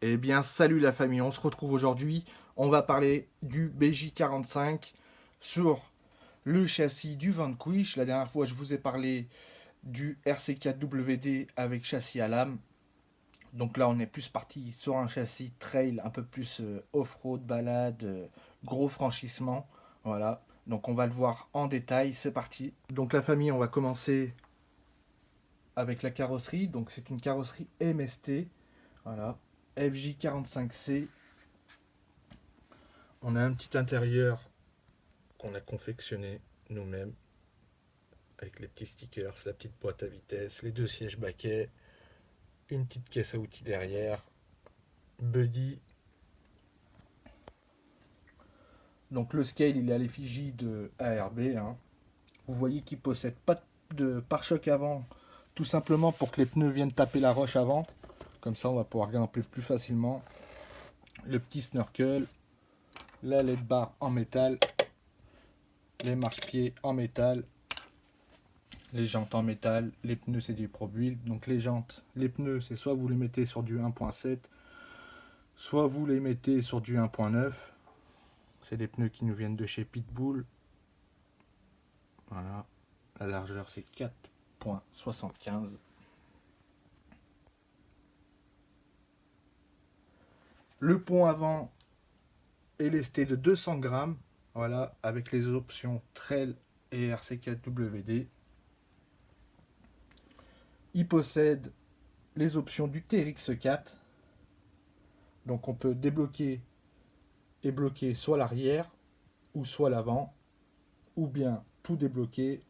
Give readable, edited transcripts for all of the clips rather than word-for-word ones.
Eh bien, salut la famille, on se retrouve aujourd'hui. On va parler du BJ45 sur le châssis du Vanquish. La dernière fois, je vous ai parlé du RC4WD avec châssis à lame. Donc là, on est plus parti sur un châssis trail, un peu plus off-road, balade, gros franchissement. Voilà. Donc on va le voir en détail. C'est parti. Donc la famille, on va commencer avec la carrosserie. Donc c'est une carrosserie MST. Voilà. FJ45C. On a un petit intérieur qu'on a confectionné nous-mêmes avec les petits stickers, la petite boîte à vitesse, les deux sièges baquets, une petite caisse à outils derrière, Buddy. Donc le scale, il est à l'effigie de ARB, hein. Vous voyez qu'il ne possède pas de pare-choc avant, tout simplement pour que les pneus viennent taper la roche avant. Comme ça, on va pouvoir grimper plus facilement. Le petit snorkel, la LED bar en métal, les marche-pieds en métal, les jantes en métal, les pneus c'est du Pro Build. Donc les jantes, les pneus c'est soit vous les mettez sur du 1.7, soit vous les mettez sur du 1.9. C'est des pneus qui nous viennent de chez Pitbull. Voilà, la largeur c'est 4.75. Le pont avant est lesté de 200 grammes. Voilà, avec les options Trail et RC4WD. Il possède les options du TRX4. Donc on peut débloquer et bloquer soit l'arrière ou soit l'avant, ou bien tout débloquer,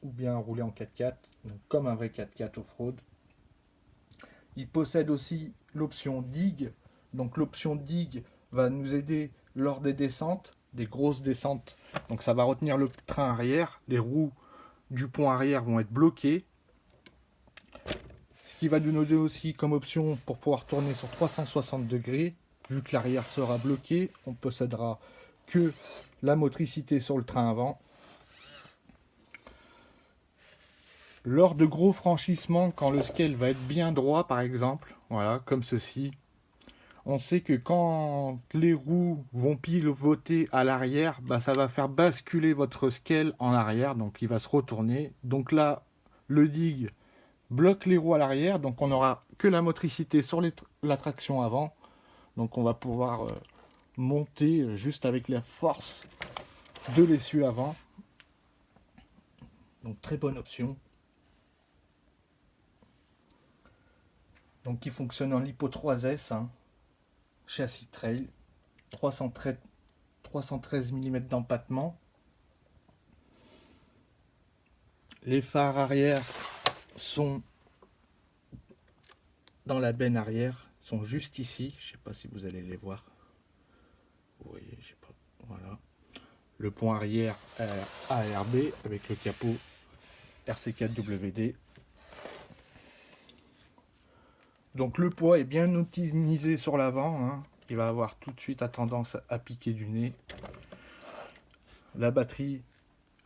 ou bien rouler en 4x4, donc comme un vrai 4x4 off-road. Il possède aussi l'option digue. Donc l'option digue va nous aider lors des descentes, des grosses descentes. Donc ça va retenir le train arrière, les roues du pont arrière vont être bloquées. Ce qui va nous donner aussi comme option pour pouvoir tourner sur 360 degrés. Vu que l'arrière sera bloqué, on possédera que la motricité sur le train avant. Lors de gros franchissements, quand le scale va être bien droit par exemple, voilà, comme ceci, on sait que quand les roues vont pivoter à l'arrière, bah, ça va faire basculer votre scale en arrière, donc il va se retourner. Donc là, le dig bloque les roues à l'arrière, donc on n'aura que la motricité sur la traction avant. Donc on va pouvoir monter juste avec la force de l'essieu avant. Donc très bonne option. Donc qui fonctionne en lipo 3S, hein, châssis trail, 313 mm d'empattement. Les phares arrière sont dans la benne arrière, sont juste ici. Je ne sais pas si vous allez les voir. Vous voyez, je sais pas. Voilà. Le pont arrière ARB avec le capot RC4WD. Donc le poids est bien optimisé sur l'avant, hein. Il va avoir tout de suite tendance à piquer du nez. La batterie,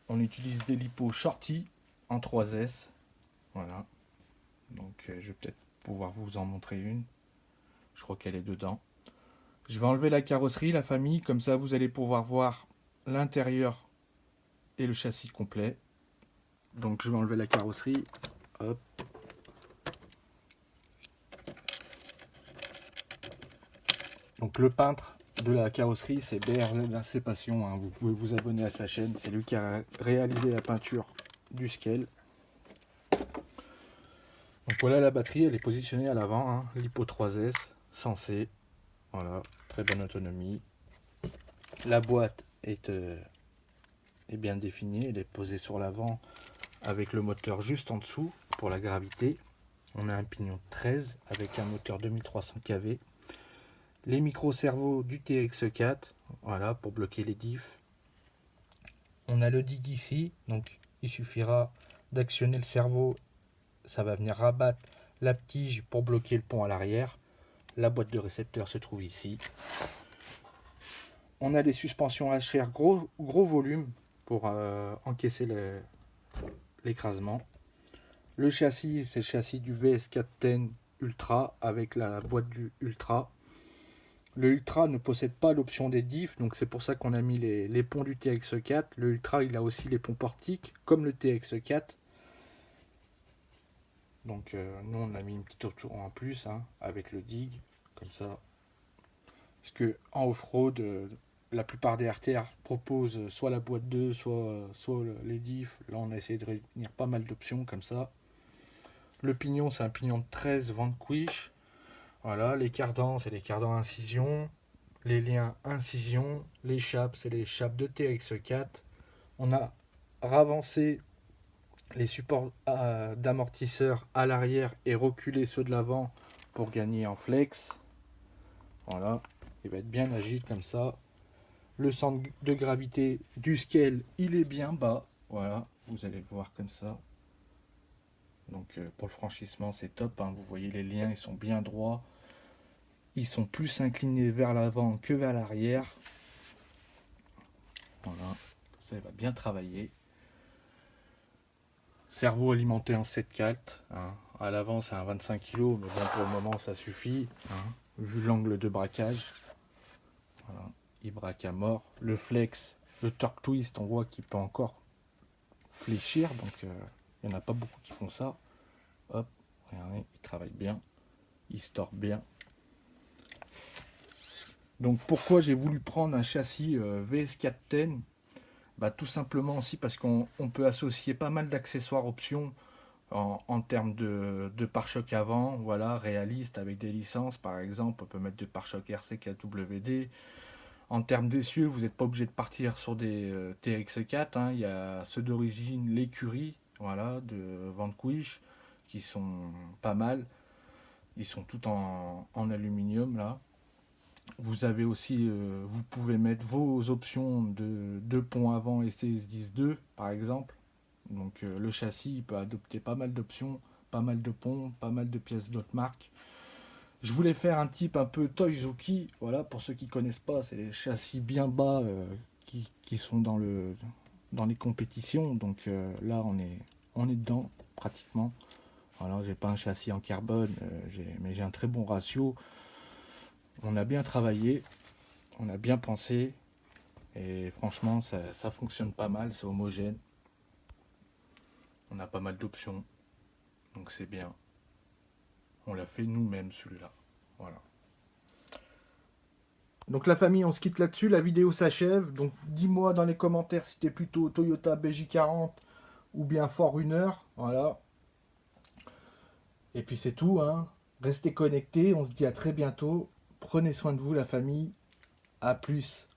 on utilise des lipos Shorty en 3S. Voilà. Donc je vais peut-être pouvoir vous en montrer une. Je crois qu'elle est dedans. Je vais enlever la carrosserie, la famille, comme ça vous allez pouvoir voir l'intérieur et le châssis complet. Donc je vais enlever la carrosserie. Hop. Donc le peintre de la carrosserie, c'est BRZ Passion, hein. Vous pouvez vous abonner à sa chaîne. C'est lui qui a réalisé la peinture du scale. Donc voilà, la batterie, elle est positionnée à l'avant, hein. Lipo 3S, sensé. Voilà, très bonne autonomie. La boîte est bien définie, elle est posée sur l'avant avec le moteur juste en dessous pour la gravité. On a un pignon 13 avec un moteur 2300 kV. Les micro-servos du TX4, voilà, pour bloquer les diffs. On a le dig ici, donc il suffira d'actionner le servo, ça va venir rabattre la tige pour bloquer le pont à l'arrière. La boîte de récepteur se trouve ici. On a des suspensions HR gros volume pour encaisser l'écrasement. Le châssis, c'est le châssis du VS410 Ultra avec la boîte du Ultra. Le Ultra ne possède pas l'option des diffs, donc c'est pour ça qu'on a mis les ponts du TX4. Le Ultra, il a aussi les ponts portiques, comme le TX4. Donc nous, on a mis une petite option en plus, hein, avec le dig, comme ça. Parce que en off-road, la plupart des RTR proposent soit la boîte 2, soit les diffs. Là, on a essayé de réunir pas mal d'options comme ça. Le pignon, c'est un pignon de 13 Vanquish. Voilà, les cardans, c'est les cardans incision. Les liens incision. Les chapes, c'est les chapes de TX4. On a ravancé les supports d'amortisseurs à l'arrière et reculé ceux de l'avant pour gagner en flex. Voilà, il va être bien agile comme ça. Le centre de gravité du scale, il est bien bas. Voilà, vous allez le voir comme ça. Donc pour le franchissement, c'est top, hein. Vous voyez les liens, ils sont bien droits. Ils sont plus inclinés vers l'avant que vers l'arrière. Voilà, ça va bien travailler. Cerveau alimenté en 7 calt. Hein. À l'avant, c'est un 25 kg, mais bon, pour le moment, ça suffit. Hein. Vu l'angle de braquage. Voilà, il braque à mort. Le flex, le torque twist, on voit qu'il peut encore fléchir. Donc, il n'y en a pas beaucoup qui font ça. Hop, regardez, il travaille bien. Il se tord bien. Donc, pourquoi j'ai voulu prendre un châssis VS410 ? Bah, tout simplement aussi parce qu'on peut associer pas mal d'accessoires options en termes de pare-choc avant, voilà, réaliste avec des licences par exemple, on peut mettre des pare-chocs RC4WD. En termes d'essieux, vous n'êtes pas obligé de partir sur des TX4, hein. Il y a ceux d'origine l'écurie, voilà, de Vanquish, qui sont pas mal. Ils sont tout en aluminium là. Vous avez aussi, vous pouvez mettre vos options de pont avant et CS10-2 par exemple. Donc le châssis il peut adopter pas mal d'options, pas mal de ponts, pas mal de pièces d'autres marques. Je voulais faire un type un peu Toyzuki, voilà, pour ceux qui connaissent pas, c'est les châssis bien bas qui sont dans les compétitions. Donc là on est dedans pratiquement. Voilà, j'ai pas un châssis en carbone, mais j'ai un très bon ratio. On a bien travaillé, on a bien pensé, et franchement ça fonctionne pas mal, c'est homogène. On a pas mal d'options, donc c'est bien. On l'a fait nous-mêmes celui-là. Voilà. Donc la famille, on se quitte là-dessus, la vidéo s'achève. Donc dis-moi dans les commentaires si t'es plutôt Toyota BJ40 ou bien Forerunner. Voilà. Et puis c'est tout, hein. Restez connectés, on se dit à très bientôt. Prenez soin de vous la famille. À plus.